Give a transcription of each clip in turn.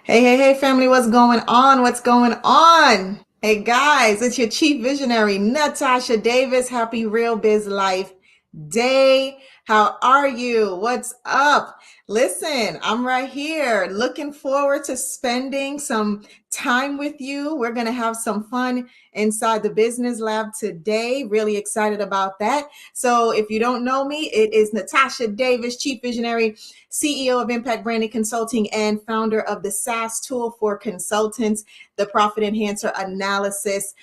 Hey, hey, hey, family, what's going on? What's going on? Hey, guys, it's your chief visionary, Natasha Davis. Happy Real Biz Life Day. How are you? What's up? Listen, I'm right here looking forward to spending some time with you. We're going to have some fun inside the business lab today. Really excited about that. So, if you don't know me, it is Natasha Davis, Chief Visionary, CEO of Impact Branding Consulting, and founder of the SaaS tool for consultants, the Profit Enhancer Analysis.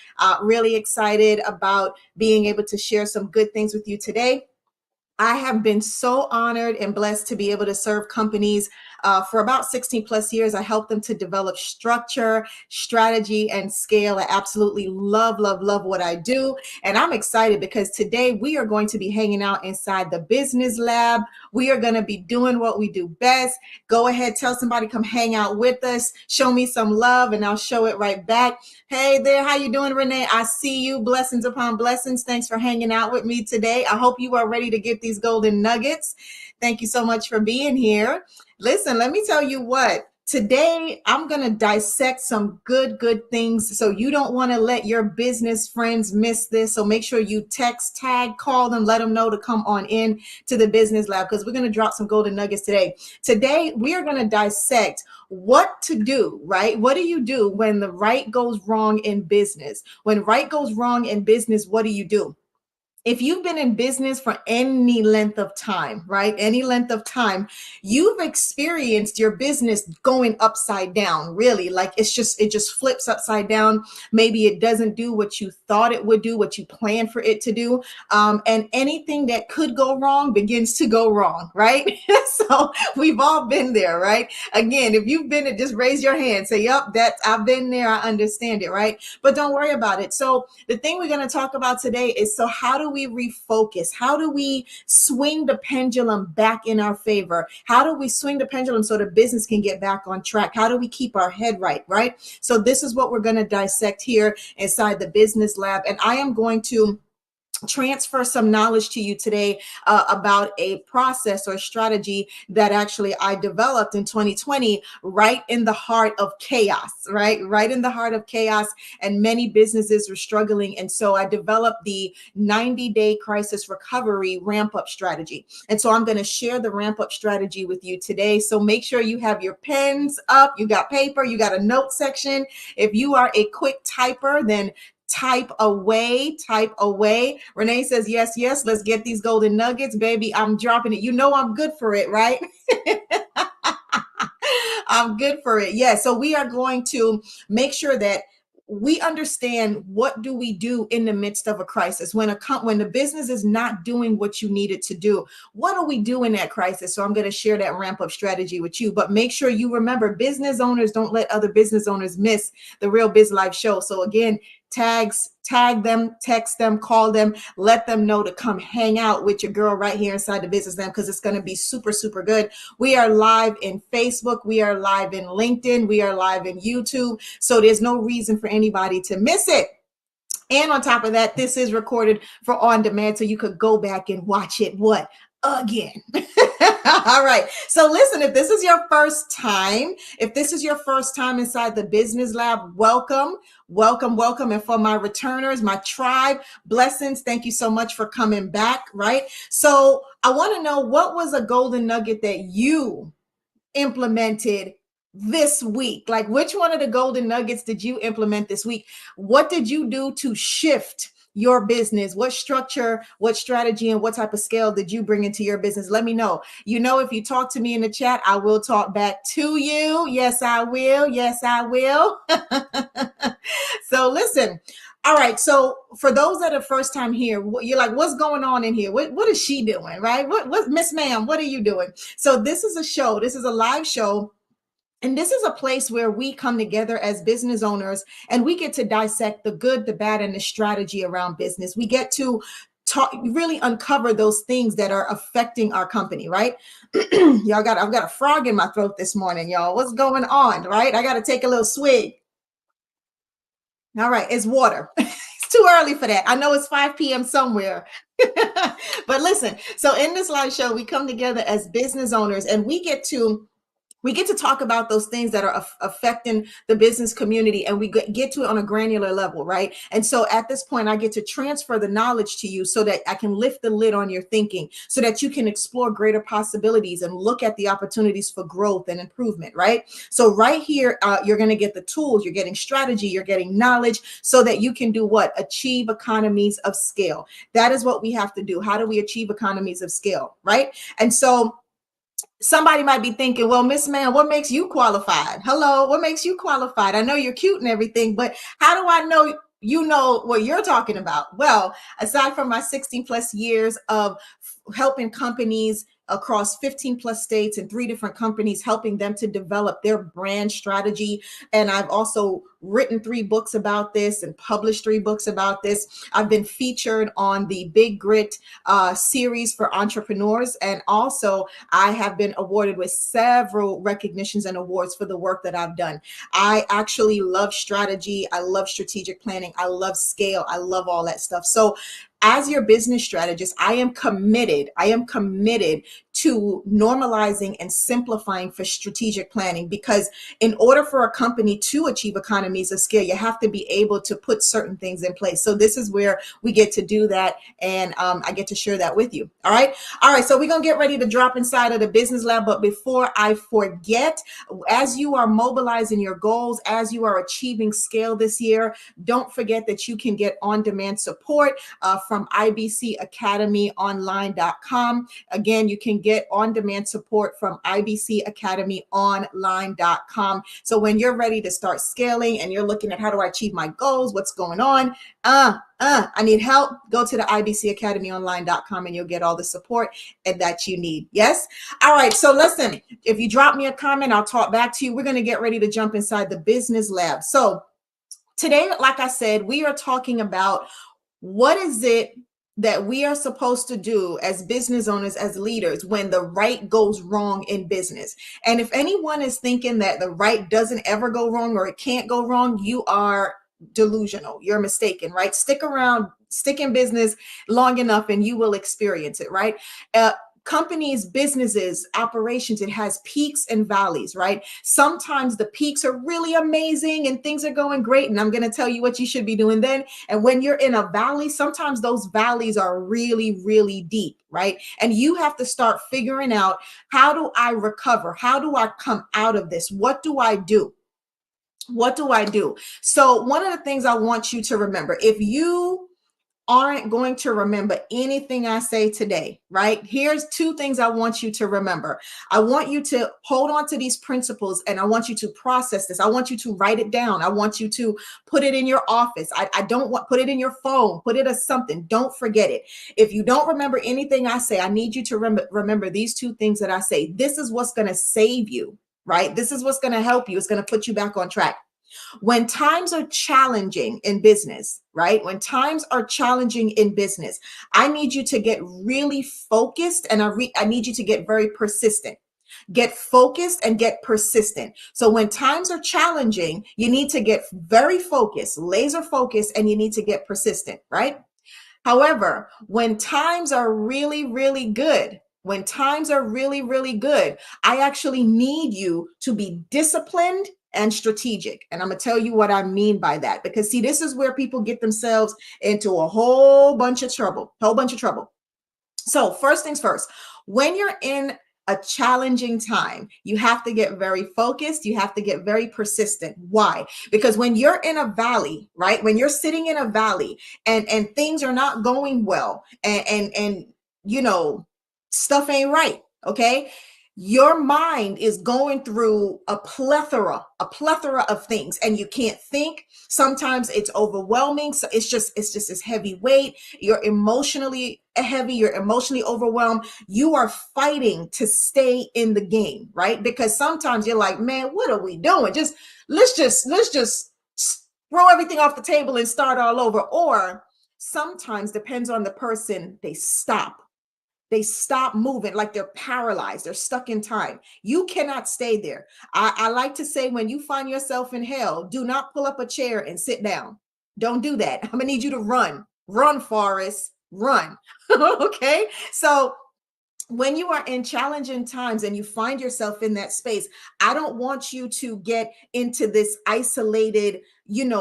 Really excited about being able to share some good things with you today. I have been so honored and blessed to be able to serve companies for about 16 plus years. I help them to develop structure, strategy, and scale. I absolutely love, love, love what I do. And I'm excited because today we are going to be hanging out inside the business lab. We are going to be doing what we do best. Go ahead, tell somebody, come hang out with us, show me some love, and I'll show it right back. Hey there, how you doing, Renee? I see you. Blessings upon blessings. Thanks for hanging out with me today. I hope you are ready to get these golden nuggets. Thank you so much for being here. Listen, let me tell you what. Today, I'm going to dissect some good things. So you don't want to let your business friends miss this. So make sure you text, tag, call them, let them know to come on in to the business lab because we're going to drop some golden nuggets today. Today, we are going to dissect what to do, right? What do you do when the right goes wrong in business? When right goes wrong in business, what do you do? If you've been in business for any length of time, right? Any length of time, you've experienced your business going upside down, really. Like it just flips upside down. Maybe it doesn't do what you thought it would do, what you planned for it to do. And anything that could go wrong begins to go wrong, right? So we've all been there, right? Again, if you've been it, just raise your hand. Say, yep, I've been there. I understand it, right? But don't worry about it. So the thing we're going to talk about today is, so how do we refocus? How do we swing the pendulum back in our favor? How do we swing the pendulum so the business can get back on track? How do we keep our head right, right? So this is what we're going to dissect here inside the business lab. And I am going to transfer some knowledge to you today about a process or strategy that actually I developed in 2020, right in the heart of chaos, right in the heart of chaos, and many businesses were struggling. And so I developed the 90-day crisis recovery ramp up strategy. And so I'm going to share the ramp up strategy with you today. So make sure you have your pens up, you got paper, you got a note section. If you are a quick typer, then type away, type away. Renee says, yes, yes, let's get these golden nuggets, baby. I'm dropping it. You know, I'm good for it, right? I'm good for it. Yeah. So we are going to make sure that we understand what do we do in the midst of a crisis when the business is not doing what you need it to do. What do we do in that crisis? So I'm going to share that ramp up strategy with you, but make sure you remember, business owners don't let other business owners miss the Real Biz Life show. So again, tag them, text them, call them, let them know to come hang out with your girl right here inside the business lab, because it's going to be super good. We are live in Facebook, we are live in LinkedIn, we are live in YouTube, so there's no reason for anybody to miss it. And on top of that, this is recorded for on demand, so you could go back and watch it again. All right. So listen, if this is your first time, inside the business lab, welcome. And for my returners, my tribe, blessings. Thank you so much for coming back. Right. So I want to know, what was a golden nugget that you implemented this week? Like, which one of the golden nuggets did you implement this week? What did you do to shift your business? What structure, what strategy, and what type of scale did you bring into your business? Let me know. You know, if you talk to me in the chat, I will talk back to you. Yes, I will. Yes, I will. So listen. All right. So for those that are first time here, you're like, what's going on in here? What is she doing? Right? What Miss Ma'am, what are you doing? So this is a show. This is a live show. And this is a place where we come together as business owners and we get to dissect the good, the bad, and the strategy around business. We get to really uncover those things that are affecting our company, right? I've got a frog in my throat this morning, y'all. What's going on, right? I got to take a little swig. All right, it's water. It's too early for that. I know it's 5 p.m. somewhere. But listen, so in this live show, we come together as business owners and we get to We get to talk about those things that are affecting the business community, and we get to it on a granular level, right? And so at this point, I get to transfer the knowledge to you so that I can lift the lid on your thinking, so that you can explore greater possibilities and look at the opportunities for growth and improvement, right? So right here, you're going to get the tools, you're getting strategy, you're getting knowledge, so that you can do what? Achieve economies of scale. That is what we have to do. How do we achieve economies of scale, right? And so somebody might be thinking, well, Miss Man, what makes you qualified? Hello, what makes you qualified? I know you're cute and everything, but how do I know you know what you're talking about? Well, aside from my 16 plus years of helping companies across 15 plus states and 3 different companies, helping them to develop their brand strategy. And I've also written 3 books about this and published 3 books about this. I've been featured on the Big Grit series for entrepreneurs. And also I have been awarded with several recognitions and awards for the work that I've done. I actually love strategy. I love strategic planning. I love scale. I love all that stuff. So as your business strategist, I am committed to normalizing and simplifying for strategic planning, because in order for a company to achieve economies of scale, you have to be able to put certain things in place. So this is where we get to do that, and I get to share that with you. All right. So we're going to get ready to drop inside of the business lab. But before I forget, as you are mobilizing your goals, as you are achieving scale this year, don't forget that you can get on-demand support from ibcacademyonline.com. Again, you can get on-demand support from ibcacademyonline.com. So when you're ready to start scaling and you're looking at how do I achieve my goals, what's going on, I need help, go to the ibcacademyonline.com and you'll get all the support that you need. Yes. All right. So listen, if you drop me a comment, I'll talk back to you. We're going to get ready to jump inside the business lab. So today, like I said, we are talking about what is it that we are supposed to do as business owners, as leaders, when the right goes wrong in business. And if anyone is thinking that the right doesn't ever go wrong or it can't go wrong, you are delusional. You're mistaken, right? Stick around, stick in business long enough and you will experience it, right? Companies, businesses, operations, it has peaks and valleys, right? Sometimes the peaks are really amazing and things are going great. And I'm going to tell you what you should be doing then. And when you're in a valley, sometimes those valleys are really, really deep, right? And you have to start figuring out, how do I recover? How do I come out of this? What do I do? What do I do? So one of the things I want you to remember, if you aren't going to remember anything I say today, right? Here's 2 things I want you to remember. I want you to hold on to these principles and I want you to process this. I want you to write it down. I want you to put it in your office. I don't want, put it in your phone, put it as something. Don't forget it. If you don't remember anything I say, I need you to remember these 2 things that I say. This is what's going to save you, right? This is what's going to help you. It's going to put you back on track. When times are challenging in business, right? When times are challenging in business, I need you to get really focused, and I need you to get very persistent. Get focused and get persistent. So when times are challenging, you need to get very focused, laser focused, and you need to get persistent, right? However, when times are really, really good, I actually need you to be disciplined and strategic. And I'm going to tell you what I mean by that, because see, this is where people get themselves into a whole bunch of trouble. So first things first, when you're in a challenging time, you have to get very focused. You have to get very persistent. Why? Because when you're in a valley, right? When you're sitting in a valley and things are not going well, and you know, stuff ain't right. Okay. Your mind is going through a plethora of things, and you can't think. Sometimes it's overwhelming. So it's just this heavy weight. You're emotionally heavy. You're emotionally overwhelmed. You are fighting to stay in the game, right? Because sometimes you're like, man, what are we doing? Let's just throw everything off the table and start all over. Or sometimes, depends on the person, they stop moving, like they're paralyzed. They're stuck in time. You cannot stay there. I like to say, when you find yourself in hell, do not pull up a chair and sit down. Don't do that. I'm going to need you to run, Forrest, run. Okay. So when you are in challenging times and you find yourself in that space, I don't want you to get into this isolated,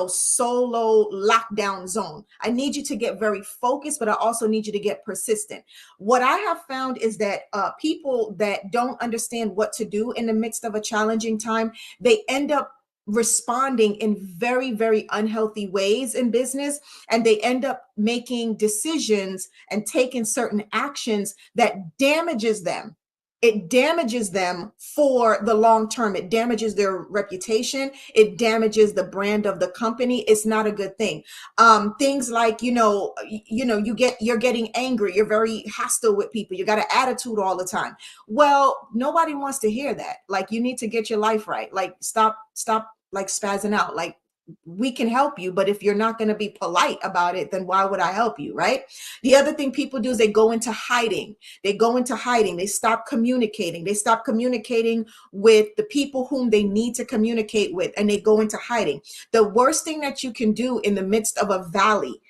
solo lockdown zone. I need you to get very focused, but I also need you to get persistent. What I have found is that people that don't understand what to do in the midst of a challenging time, they end up responding in very, very unhealthy ways in business, and they end up making decisions and taking certain actions that damages them. It damages them for the long term. It damages their reputation. It damages the brand of the company. It's not a good thing. Things like, you're getting angry. You're very hostile with people. You got an attitude all the time. Well, nobody wants to hear that. Like, you need to get your life right. Like, stop like spazzing out. Like, we can help you, but if you're not going to be polite about it, then why would I help you? Right. The other thing people do is they go into hiding. They stop communicating. They stop communicating with the people whom they need to communicate with, and they go into hiding. The worst thing that you can do in the midst of a valley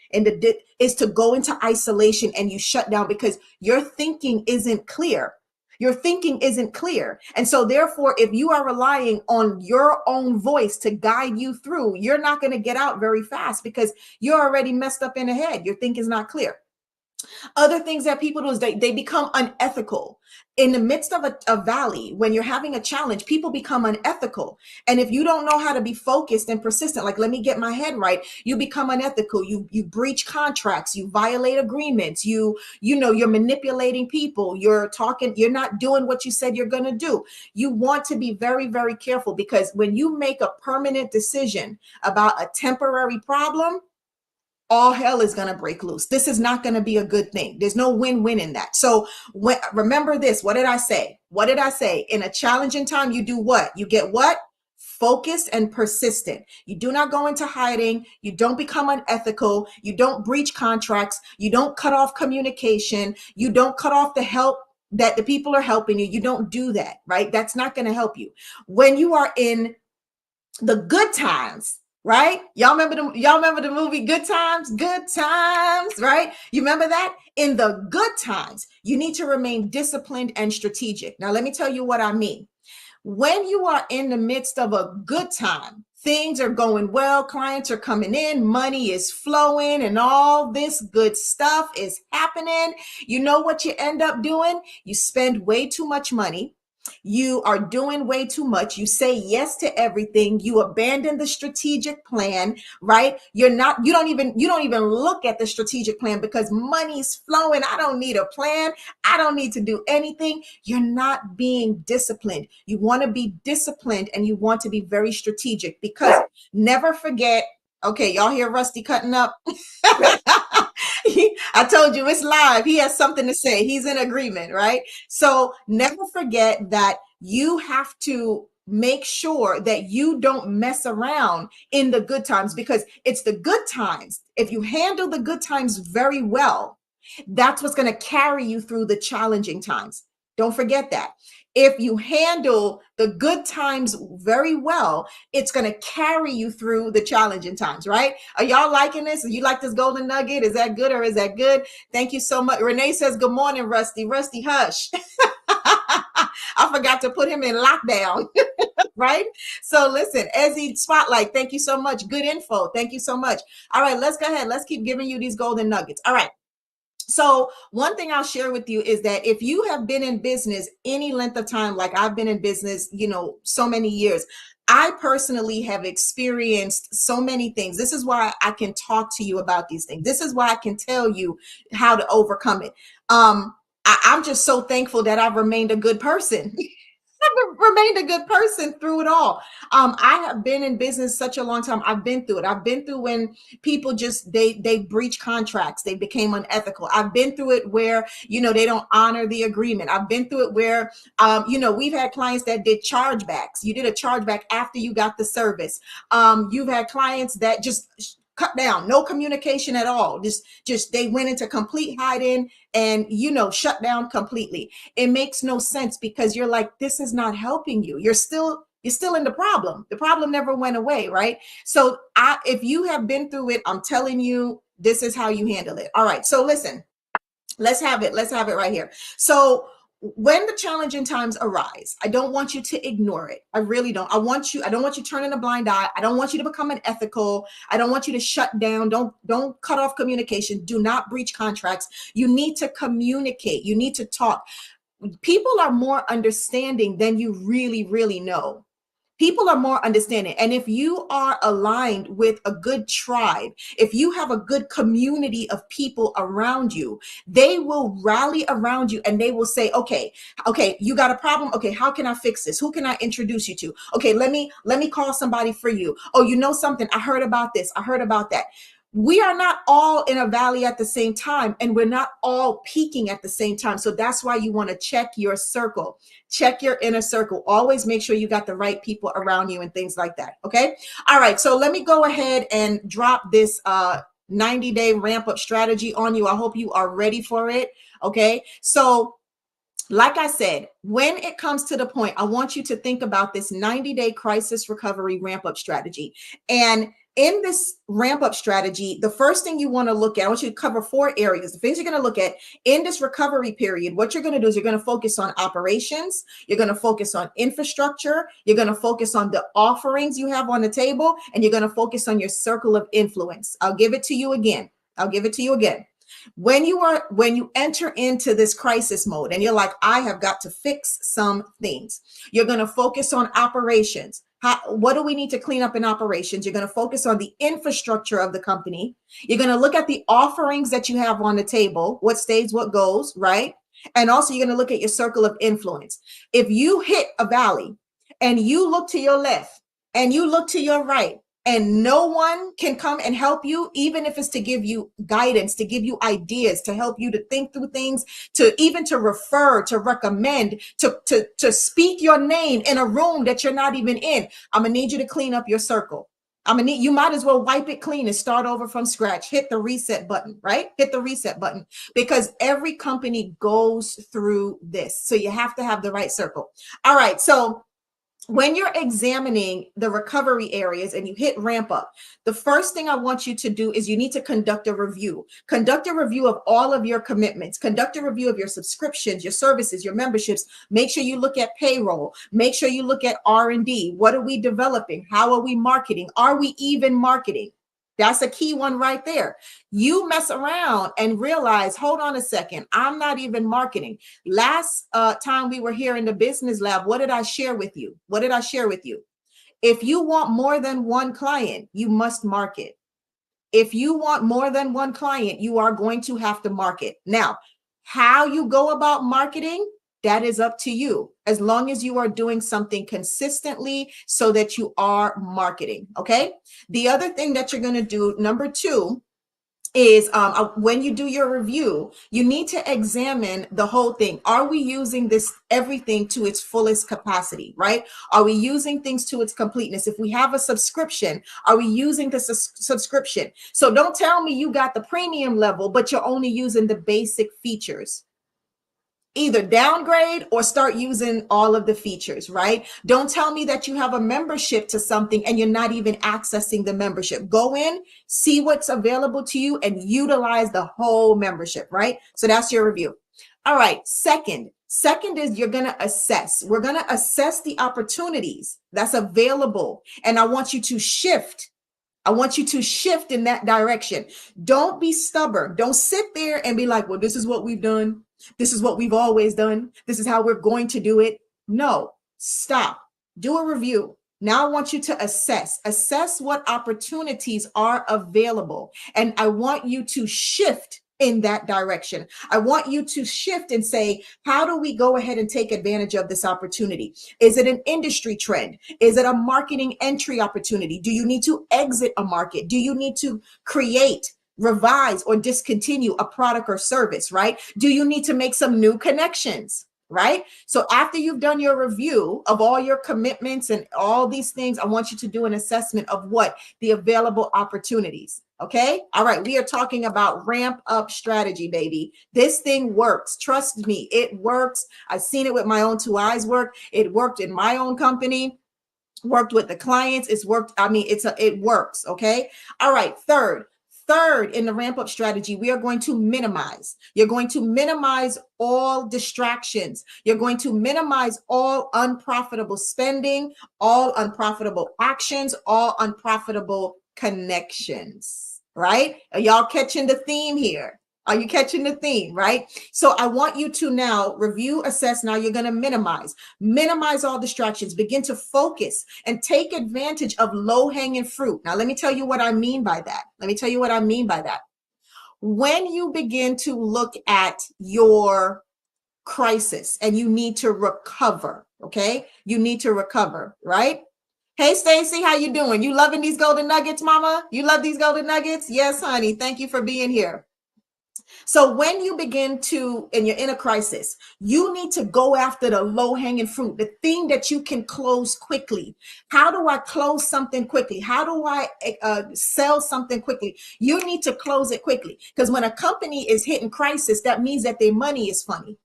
is to go into isolation and you shut down, because your thinking isn't clear. Your thinking isn't clear. And so therefore, if you are relying on your own voice to guide you through, you're not going to get out very fast, because you're already messed up in the head. Your thinking is not clear. Other things that people do is they become unethical. In the midst of a valley, when you're having a challenge, people become unethical. And if you don't know how to be focused and persistent, like, let me get my head right, you become unethical. You breach contracts, you violate agreements, you're manipulating people, you're not doing what you said you're going to do. You want to be very, very careful, because when you make a permanent decision about a temporary problem, all hell is going to break loose. This is not going to be a good thing. There's no win-win in that. So remember this. What did I say? What did I say? In a challenging time, you do what? You get what? Focused and persistent. You do not go into hiding. You don't become unethical. You don't breach contracts. You don't cut off communication. You don't cut off the help that the people are helping you. You don't do that, right? That's not going to help you. When you are in the good times, right? Y'all remember the movie Good Times? Good Times, right? You remember that? In the good times, you need to remain disciplined and strategic. Now, let me tell you what I mean. When you are in the midst of a good time, things are going well, clients are coming in, money is flowing, and all this good stuff is happening. You know what you end up doing? You spend way too much money. You are doing way too much. You say yes to everything. You abandon the strategic plan, right? You don't even look at the strategic plan, because money's flowing. I don't need a plan. I don't need to do anything. You're not being disciplined. You want to be disciplined, and you want to be very strategic, because never forget. Okay, y'all hear Rusty cutting up? I told you it's live. He has something to say. He's in agreement, right? So never forget that you have to make sure that you don't mess around in the good times, because it's the good times. If you handle the good times very well, that's what's going to carry you through the challenging times. Don't forget that. If you handle the good times very well, it's going to carry you through the challenging times, right? Are y'all liking this? You like this golden nugget? Is that good, or is that good? Thank you so much. Renee says, good morning, Rusty. Rusty, hush. I forgot to put him in lockdown. Right? So listen, Ezzy Spotlight, thank you so much. Good info. Thank you so much. All right, let's go ahead. Let's keep giving you these golden nuggets. All right. So one thing I'll share with you is that if you have been in business any length of time, like I've been in business, so many years, I personally have experienced so many things. This is why I can talk to you about these things. This is why I can tell you how to overcome it. I'm just so thankful that I've remained a good person. I've remained a good person through it all. I have been in business such a long time. I've been through it. I've been through when people just they breach contracts, they became unethical. I've been through it where they don't honor the agreement. I've been through it where we've had clients that did chargebacks. You did a chargeback after you got the service. You've had clients that just cut down, no communication at all. Just they went into complete hiding and shut down completely. It makes no sense, because you're like, this is not helping you. You're still in the problem. The problem never went away, right? So if you have been through it, I'm telling you, this is how you handle it. All right. So listen, let's have it right here. So when the challenging times arise, I don't want you to ignore it. I really don't. I don't want you turning a blind eye. I don't want you to become unethical. I don't want you to shut down. Don't cut off communication. Do not breach contracts. You need to communicate. You need to talk. People are more understanding than you really know. People are more understanding. And if you are aligned with a good tribe, if you have a good community of people around you, they will rally around you and they will say, okay, you got a problem. Okay, how can I fix this? Who can I introduce you to? Okay, let me call somebody for you. Oh, you know something? I heard about this. I heard about that. We are not all in a valley at the same time, and we're not all peaking at the same time. So that's why you want to check your circle, check your inner circle. Always make sure you got the right people around you and things like that. Okay. All right. So let me go ahead and drop this 90-day ramp up strategy on you. I hope you are ready for it. Okay. So like I said, when it comes to the point, I want you to think about this 90-day crisis recovery ramp up strategy. And in this ramp up strategy, the first thing you want to look at, I want you to cover 4 areas. The things you're going to look at in this recovery period, what you're going to do is you're going to focus on operations. You're going to focus on infrastructure. You're going to focus on the offerings you have on the table, and you're going to focus on your circle of influence. I'll give it to you again. When you enter into this crisis mode and you're like, I have got to fix some things, you're going to focus on operations. What do we need to clean up in operations? You're going to focus on the infrastructure of the company. You're going to look at the offerings that you have on the table, what stays, what goes, right? And also you're going to look at your circle of influence. If you hit a valley and you look to your left and you look to your right, and no one can come and help you, even if it's to give you guidance, to give you ideas, to help you to think through things, to even to refer, to recommend, to speak your name in a room that you're not even in, I'm gonna need you to clean up your circle. You might as well wipe it clean and start over from scratch. Hit the reset button, right? Hit the reset button, because every company goes through this. So you have to have the right circle. All right, so when you're examining the recovery areas and you hit ramp up, the first thing I want you to do is you need to conduct a review. Conduct a review of all of your commitments. Conduct a review of your subscriptions, your services, your memberships. Make sure you look at payroll. Make sure you look at R&D. What are we developing? How are we marketing? Are we even marketing? That's a key one right there. You mess around and realize, hold on a second, I'm not even marketing. Last time we were here in the business lab, what did I share with you? If you want more than one client, you must market. If you want more than one client, you are going to have to market. Now, how you go about marketing, that is up to you, as long as you are doing something consistently so that you are marketing. Okay. The other thing that you're going to do, number 2, is when you do your review, you need to examine the whole thing. Are we using everything to its fullest capacity, right? Are we using things to its completeness? If we have a subscription, are we using the subscription? So don't tell me you got the premium level, but you're only using the basic features. Either downgrade or start using all of the features, right? Don't tell me that you have a membership to something and you're not even accessing the membership. Go in, see what's available to you, and utilize the whole membership, right? So that's your review. All right. Second is you're going to assess. We're going to assess the opportunities that's available. And I want you to shift. In that direction. Don't be stubborn. Don't sit there and be like, well, this is what we've done. This is what we've always done. This is how we're going to do it. No, stop. Do a review. Now I want you to assess what opportunities are available. And I want you to shift in that direction. I want you to shift and say, how do we go ahead and take advantage of this opportunity? Is it an industry trend? Is it a marketing entry opportunity? Do you need to exit a market? Do you need to create, revise, or discontinue a product or service, right? Do you need to make some new connections? Right? So after you've done your review of all your commitments and all these things, I want you to do an assessment of what the available opportunities. Okay. All right. We are talking about ramp up strategy, baby. This thing works. Trust me, it works. I've seen it with my own 2 eyes work. It worked in my own company, worked with the clients. It's worked. I mean, it works. Okay. All right. Third Third, in the ramp up strategy, we are going to minimize. You're going to minimize all distractions. You're going to minimize all unprofitable spending, all unprofitable actions, all unprofitable connections, right? Are y'all catching the theme here? Are you catching the theme, right? So I want you to now review, assess. Now you're going to minimize all distractions, begin to focus and take advantage of low-hanging fruit. Now, let me tell you what I mean by that. When you begin to look at your crisis and you need to recover, okay? You need to recover, right? Hey, Stacy, how you doing? You loving these golden nuggets, mama? You love these golden nuggets? Yes, honey. Thank you for being here. So when you begin to, and you're in a crisis, you need to go after the low-hanging fruit, the thing that you can close quickly. How do I close something quickly? How do I sell something quickly? You need to close it quickly, because when a company is hitting crisis, that means that their money is funny.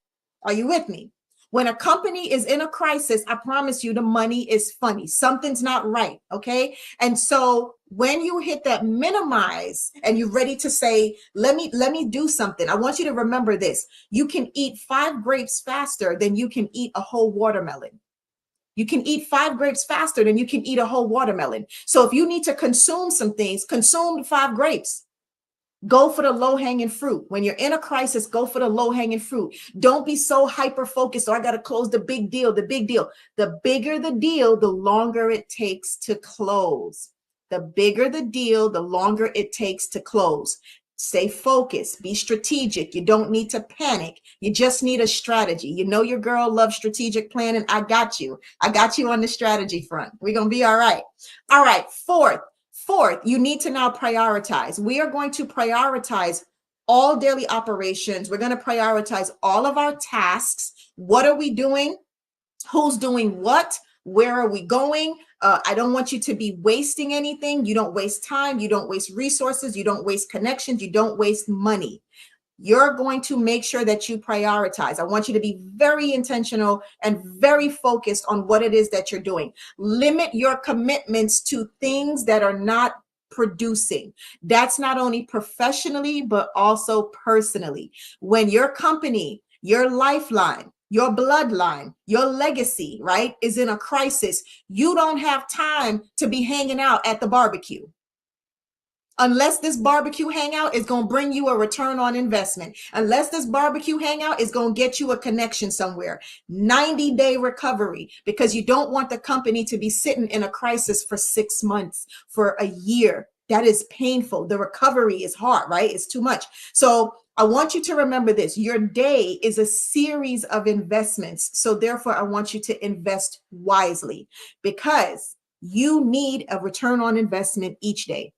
Are you with me? When a company is in a crisis, I promise you the money is funny. Something's not right, okay? And so when you hit that minimize and you're ready to say, let me do something, I want you to remember this. You can eat 5 grapes faster than you can eat a whole watermelon. You can eat 5 grapes faster than you can eat a whole watermelon. So if you need to consume some things, consume 5 grapes. Go for the low-hanging fruit. When you're in a crisis, go for the low-hanging fruit. Don't be so hyper-focused. I got to close the big deal, the big deal. The bigger the deal, the longer it takes to close. The bigger the deal, the longer it takes to close. Stay focused. Be strategic. You don't need to panic. You just need a strategy. You know your girl loves strategic planning. I got you. I got you on the strategy front. We're going to be all right. All right. Fourth, you need to now prioritize. We are going to prioritize all daily operations. We're going to prioritize all of our tasks. What are we doing? Who's doing what? Where are we going? I don't want you to be wasting anything. You don't waste time. You don't waste resources. You don't waste connections. You don't waste money. You're going to make sure that you prioritize. I want you to be very intentional and very focused on what it is that you're doing. Limit your commitments to things that are not producing. That's not only professionally, but also personally. When your company, your lifeline, your bloodline, your legacy, right, is in a crisis, you don't have time to be hanging out at the barbecue. Unless this barbecue hangout is going to bring you a return on investment. Unless this barbecue hangout is going to get you a connection somewhere. 90-day recovery, because you don't want the company to be sitting in a crisis for 6 months, for a year. That is painful. The recovery is hard, right? It's too much. So I want you to remember this. Your day is a series of investments. So therefore, I want you to invest wisely, because you need a return on investment each day.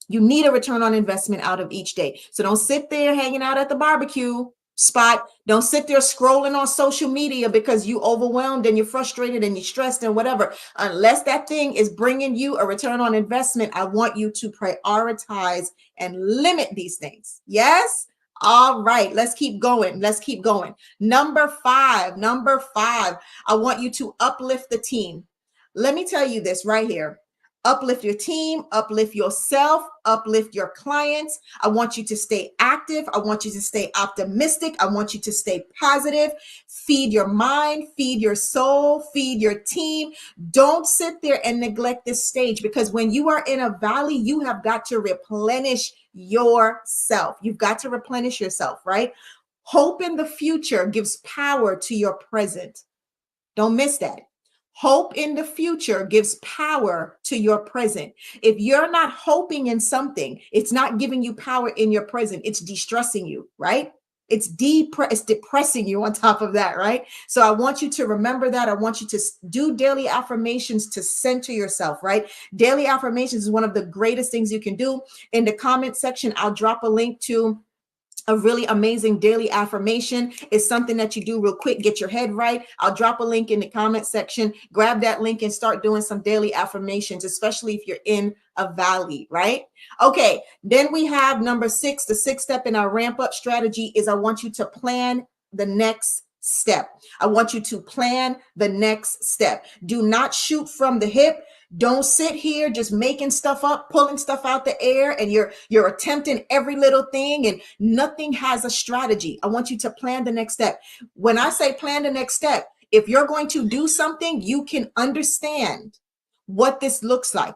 You need a return on investment out of each day. So don't sit there hanging out at the barbecue spot. Don't sit there scrolling on social media because you overwhelmed and you're frustrated and you're stressed and whatever. Unless that thing is bringing you a return on investment, I want you to prioritize and limit these things. Yes? All right, let's keep going. Let's keep going. Number five, I want you to uplift the team. Let me tell you this right here. Uplift your team, uplift yourself, uplift your clients. I want you to stay active. I want you to stay optimistic. I want you to stay positive. Feed your mind, feed your soul, feed your team. Don't sit there and neglect this stage, because when you are in a valley, you have got to replenish yourself. You've got to replenish yourself, right? Hope in the future gives power to your present. Don't miss that. Hope in the future gives power to your present. If you're not hoping in something, it's not giving you power in your present. It's de-stressing you, right? It's depressing you on top of that, right? So I want you to remember that. I want you to do daily affirmations to center yourself, right? Daily affirmations is one of the greatest things you can do. In the comment section, I'll drop a link to a really amazing daily affirmation. Is something that you do real quick, get your head right. I'll drop a link in the comment section. Grab that link and start doing some daily affirmations, especially if you're in a valley, right? Okay, then we have number 6. The 6th step in our ramp up strategy is I want you to plan the next step. I want you to plan the next step. Do not shoot from the hip. Don't sit here just making stuff up, pulling stuff out the air, and you're attempting every little thing and nothing has a strategy. I want you to plan the next step. When I say plan the next step, if you're going to do something, you can understand what this looks like.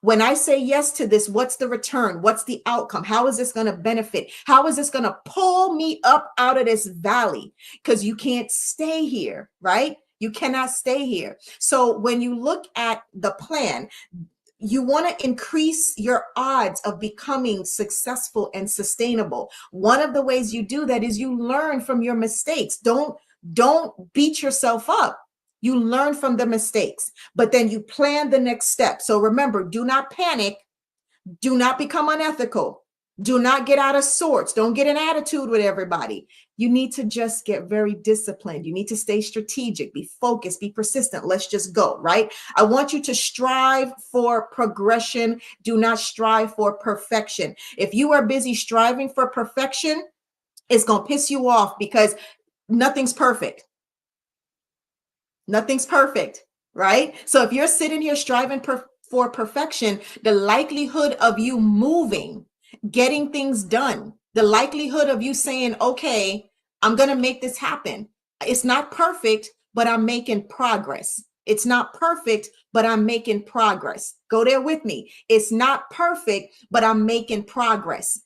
When I say yes to this, what's the return? What's the outcome? How is this going to benefit? How is this going to pull me up out of this valley? Because you can't stay here, right? You cannot stay here. So when you look at the plan, you want to increase your odds of becoming successful and sustainable. One of the ways you do that is you learn from your mistakes. Don't beat yourself up. You learn from the mistakes, but then you plan the next step. So remember, do not panic. Do not become unethical. Do not get out of sorts. Don't get an attitude with everybody. You need to just get very disciplined. You need to stay strategic, be focused, be persistent. Let's just go, right? I want you to strive for progression. Do not strive for perfection. If you are busy striving for perfection, it's going to piss you off because nothing's perfect. Nothing's perfect, right? So if you're sitting here striving for perfection, the likelihood of you moving, getting things done, the likelihood of you saying, okay, I'm going to make this happen. It's not perfect, but I'm making progress. It's not perfect, but I'm making progress. Go there with me. It's not perfect, but I'm making progress.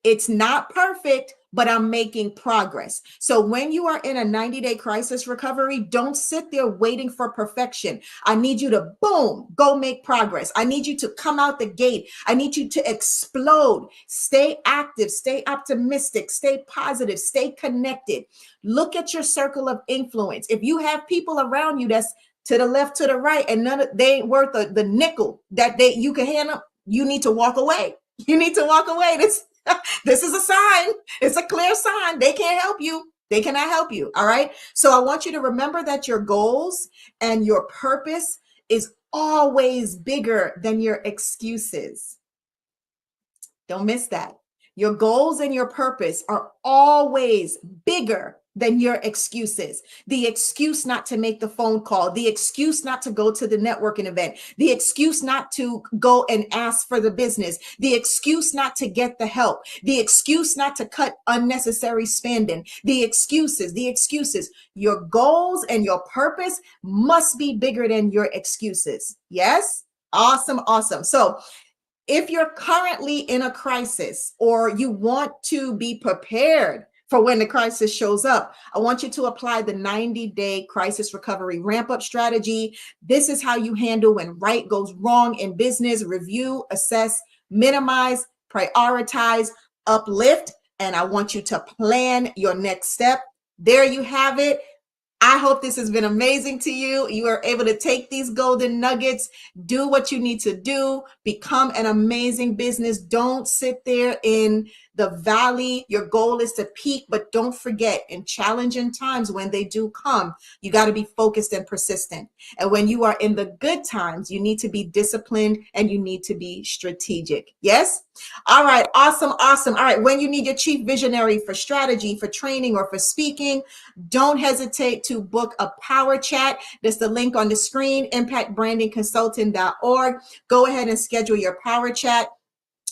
It's not perfect, but I'm making progress. So when you are in a 90-day crisis recovery, don't sit there waiting for perfection. I need you to boom, go make progress. I need you to come out the gate. I need you to explode. Stay active, stay optimistic, stay positive, stay connected. Look at your circle of influence. If you have people around you that's to the left, to the right, and they ain't worth the nickel that you can hand them, you need to walk away. You need to walk away. This is a sign. It's a clear sign. They can't help you. They cannot help you. All right. So I want you to remember that your goals and your purpose is always bigger than your excuses. Don't miss that. Your goals and your purpose are always bigger than your excuses. The excuse not to make the phone call, the excuse not to go to the networking event, the excuse not to go and ask for the business, the excuse not to get the help, the excuse not to cut unnecessary spending, the excuses. Your goals and your purpose must be bigger than your excuses. Yes? Awesome, awesome. So if you're currently in a crisis or you want to be prepared for when the crisis shows up, I want you to apply the 90-day crisis recovery ramp-up strategy. This is how you handle when right goes wrong in business: review, assess, minimize, prioritize, uplift, and I want you to plan your next step. There you have it. I hope this has been amazing to you. You are able to take these golden nuggets, do what you need to do, become an amazing business. Don't sit there in the valley. Your goal is to peak, but don't forget, in challenging times when they do come, you got to be focused and persistent. And when you are in the good times, you need to be disciplined and you need to be strategic. Yes? All right. Awesome. Awesome. All right. When you need your chief visionary for strategy, for training, or for speaking, don't hesitate to book a power chat. There's the link on the screen, impactbrandingconsulting.org. Go ahead and schedule your power chat.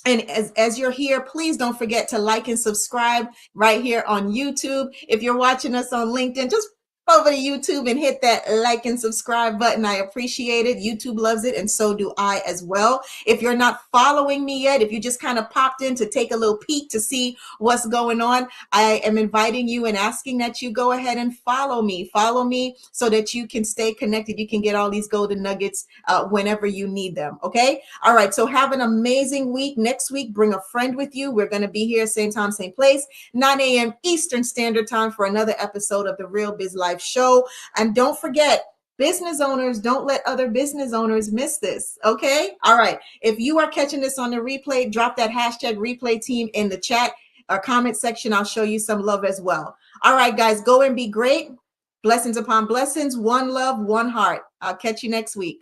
And as you're here, please don't forget to like and subscribe right here on YouTube. If you're watching us on LinkedIn, just over to YouTube and hit that like and subscribe button. I appreciate it. YouTube loves it, and so do I as well. If you're not following me yet, if you just kind of popped in to take a little peek to see what's going on, I am inviting you and asking that you go ahead and follow me. Follow me so that you can stay connected. You can get all these golden nuggets whenever you need them. Okay. All right. So have an amazing week. Next week, bring a friend with you. We're going to be here same time, same place, 9 a.m. Eastern Standard Time for another episode of the Real Biz Life Show. And don't forget, business owners, don't let other business owners miss this. Okay. All right. If you are catching this on the replay, drop that hashtag replay team in the chat or comment section. I'll show you some love as well. All right, guys, go and be great. Blessings upon blessings. One love, one heart. I'll catch you next week.